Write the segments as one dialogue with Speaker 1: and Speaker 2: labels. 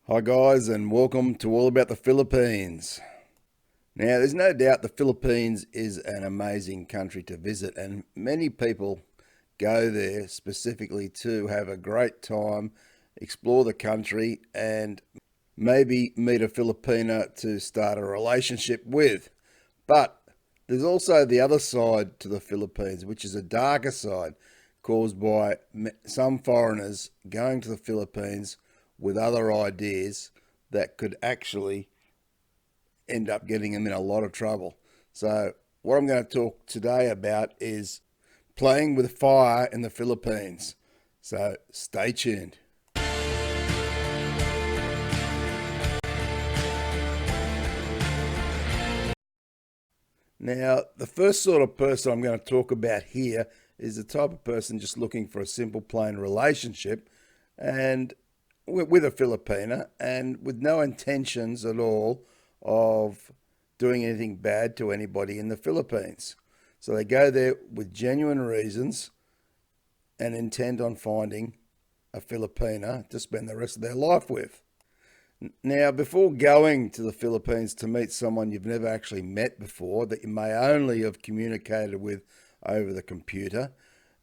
Speaker 1: Hi guys, and welcome to All About the Philippines. Now, there's no doubt the Philippines is an amazing country to visit, and many people go there specifically to have a great time, explore the country, and maybe meet a Filipina to start a relationship with. But there's also the other side to the Philippines, which is a darker side caused by some foreigners going to the Philippines with other ideas that could actually end up getting them in a lot of trouble. So, what I'm going to talk today about is playing with fire in the Philippines. So, stay tuned. Now, the first sort of person I'm going to talk about here is the type of person just looking for a simple, plain relationship and with a Filipina and with no intentions at all of doing anything bad to anybody in the Philippines. So they go there with genuine reasons and intend on finding a Filipina to spend the rest of their life with. Now, before going to the Philippines to meet someone you've never actually met before, that you may only have communicated with over the computer,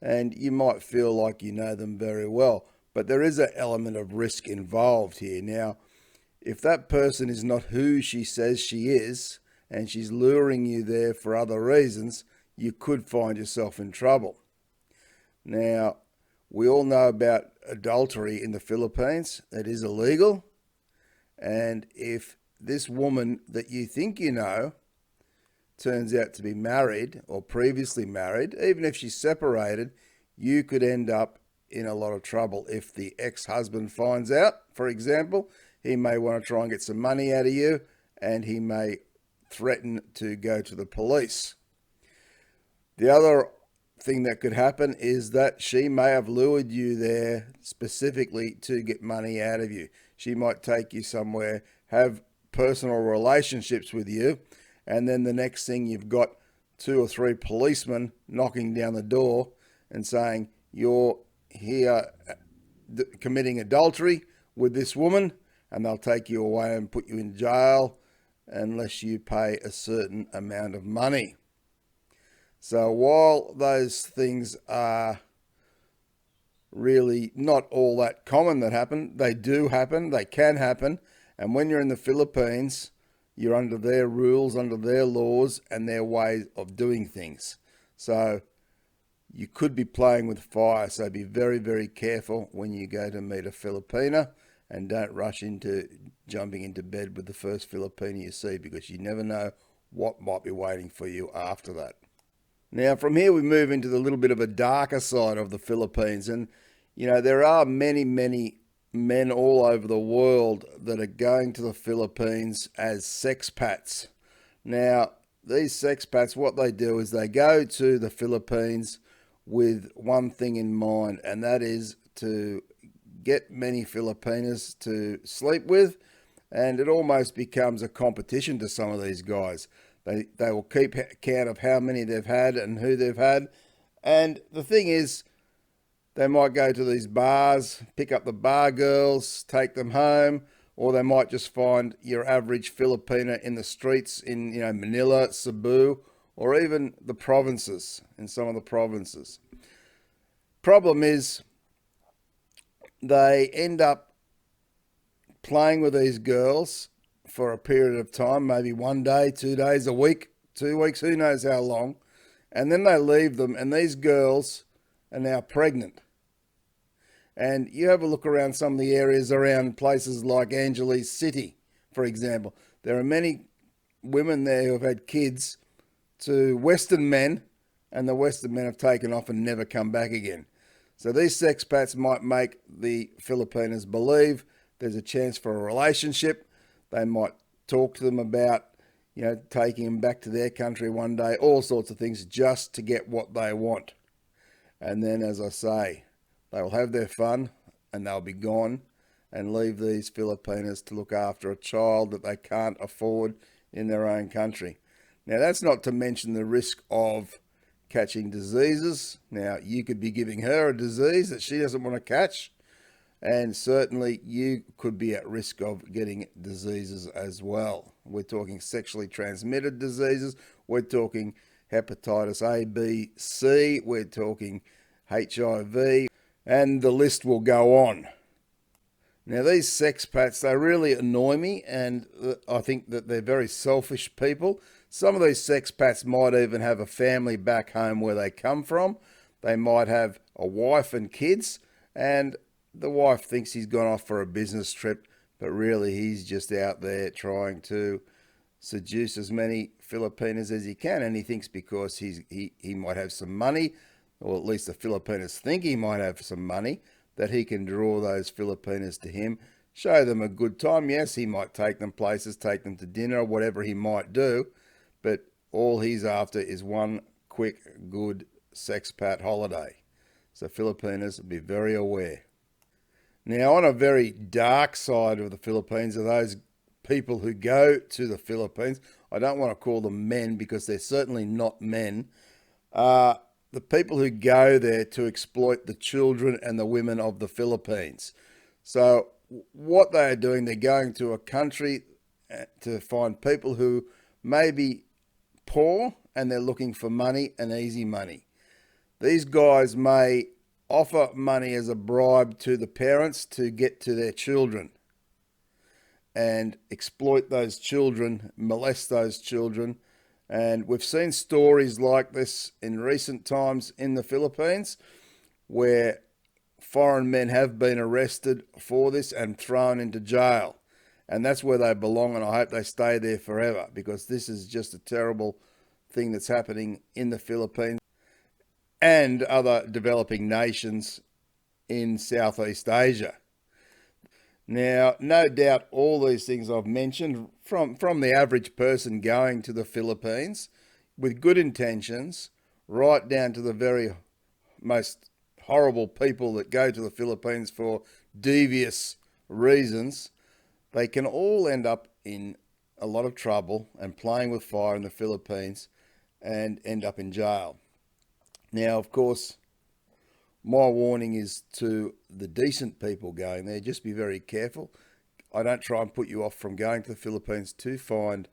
Speaker 1: and you might feel like you know them very well, but there is an element of risk involved here. Now, if that person is not who she says she is, and she's luring you there for other reasons, you could find yourself in trouble. Now, we all know about adultery in the Philippines. It is illegal. And if this woman that you think you know turns out to be married or previously married, even if she's separated, you could end up in a lot of trouble if the ex-husband finds out. For example, he may want to try and get some money out of you, and he may threaten to go to the police. The other thing that could happen is that she may have lured you there specifically to get money out of you. She might take you somewhere, have personal relationships with you, and then the next thing you've got 2 or 3 policemen knocking down the door and saying, you're here committing adultery with this woman, and they'll take you away and put you in jail unless you pay a certain amount of money. So while those things are really not all that common that happen, they do happen, they can happen, and when you're in the Philippines, you're under their rules, under their laws, and their ways of doing things. So you could be playing with fire, so be very, very careful when you go to meet a Filipina, and don't rush into jumping into bed with the first Filipina you see, because you never know what might be waiting for you after that. Now, from here we move into the little bit of a darker side of the Philippines, and there are many, many men all over the world that are going to the Philippines as sexpats. Now, these sexpats, what they do is they go to the Philippines with one thing in mind, and that is to get many Filipinas to sleep with, and it almost becomes a competition to some of these guys. They will keep count of how many they've had and who they've had. And the thing is, they might go to these bars, pick up the bar girls, take them home, or they might just find your average Filipina in the streets in Manila, Cebu, or even the provinces, in some of the provinces. Problem is, they end up playing with these girls for a period of time, maybe 1 day, 2 days, a week, 2 weeks, who knows how long. And then they leave them, and these girls are now pregnant. And you have a look around some of the areas around places like Angeles City, for example. There are many women there who have had kids to Western men, and the Western men have taken off and never come back again. So these sexpats might make the Filipinas believe there's a chance for a relationship. They might talk to them about, taking them back to their country one day, all sorts of things just to get what they want. And then, as I say, they will have their fun and they'll be gone and leave these Filipinas to look after a child that they can't afford in their own country. Now, that's not to mention the risk of catching diseases. Now, you could be giving her a disease that she doesn't want to catch. and certainly you could be at risk of getting diseases as well. We're talking sexually transmitted diseases, we're talking hepatitis A, B, C, we're talking HIV, and the list will go on. Now, these sexpats, they really annoy me, and I think that they're very selfish people. Some of these sexpats might even have a family back home where they come from. They might have a wife and kids, and the wife thinks he's gone off for a business trip, but really he's just out there trying to seduce as many Filipinas as he can, and he thinks because he might have some money, or at least the Filipinas think he might have some money, that he can draw those Filipinas to him, show them a good time. Yes, he might take them places, take them to dinner, whatever he might do, but all he's after is one quick, good sexpat holiday. So Filipinas, be very aware. Now, on a very dark side of the Philippines are those people who go to the Philippines. I don't want to call them men because they're certainly not men. The people who go there to exploit the children and the women of the Philippines. So what they are doing, they're going to a country to find people who may be poor and they're looking for money and easy money. These guys may offer money as a bribe to the parents to get to their children and exploit those children, molest those children. And we've seen stories like this in recent times in the Philippines where foreign men have been arrested for this and thrown into jail. And that's where they belong, and I hope they stay there forever, because this is just a terrible thing that's happening in the Philippines and other developing nations in Southeast Asia. Now, no doubt all these things I've mentioned from the average person going to the Philippines with good intentions, right down to the very most horrible people that go to the Philippines for devious reasons, they can all end up in a lot of trouble and playing with fire in the Philippines and end up in jail. Now, of course, my warning is to the decent people going there, just be very careful. I don't try and put you off from going to the Philippines to find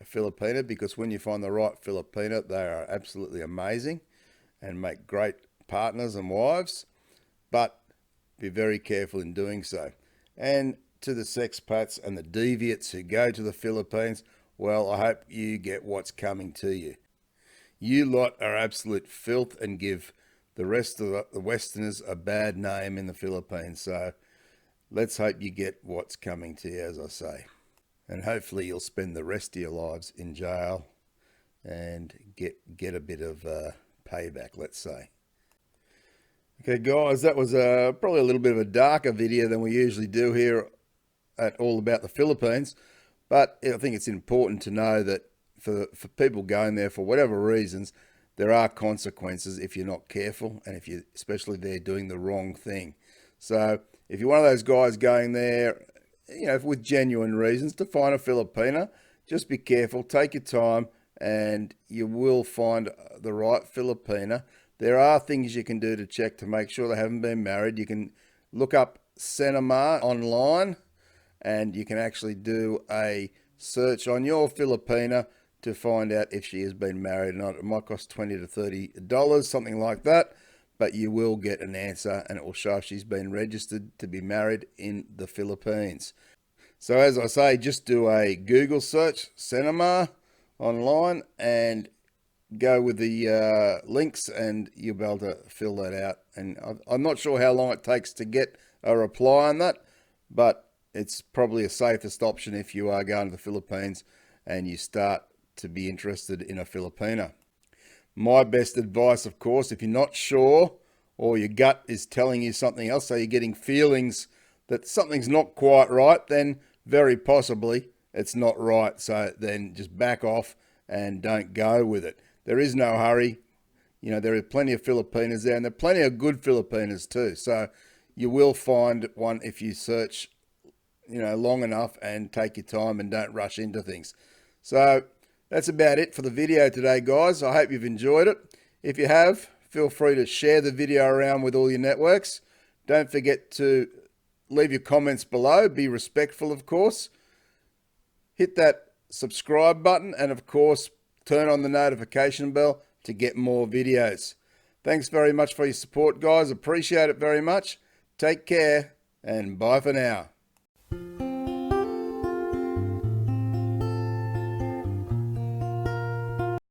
Speaker 1: a Filipina, because when you find the right Filipina, they are absolutely amazing and make great partners and wives, but be very careful in doing so. And to the sexpats and the deviates who go to the Philippines, well, I hope you get what's coming to you. You lot are absolute filth and give the rest of the Westerners a bad name in the Philippines. So let's hope you get what's coming to you, as I say. And hopefully you'll spend the rest of your lives in jail and get a bit of payback, let's say. Okay, guys, that was probably a little bit of a darker video than we usually do here at All About the Philippines. But I think it's important to know that for people going there for whatever reasons, there are consequences if you're not careful, and especially they're doing the wrong thing. So if you're one of those guys going there, with genuine reasons to find a Filipina, just be careful, take your time, and you will find the right Filipina. There are things you can do to check to make sure they haven't been married. You can look up cinema online, and you can actually do a search on your Filipina to find out if she has been married or not. It might cost $20 to $30, something like that, but you will get an answer, and it will show if she's been registered to be married in the Philippines. So as I say, just do a Google search, cinema, online, and go with the links, and you'll be able to fill that out. And I'm not sure how long it takes to get a reply on that, but it's probably a safest option if you are going to the Philippines and you start to be interested in a Filipina. My best advice, of course, if you're not sure or your gut is telling you something else, so you're getting feelings that something's not quite right, then very possibly it's not right. So then just back off and don't go with it. There is no hurry. There are plenty of Filipinas there, and there are plenty of good Filipinas too. So you will find one if you search, long enough and take your time and don't rush into things. So that's about it for the video today, guys. I hope you've enjoyed it. If you have, feel free to share the video around with all your networks. Don't forget to leave your comments below. Be respectful, of course. Hit that subscribe button and, of course, turn on the notification bell to get more videos. Thanks very much for your support, guys. Appreciate it very much. Take care and bye for now.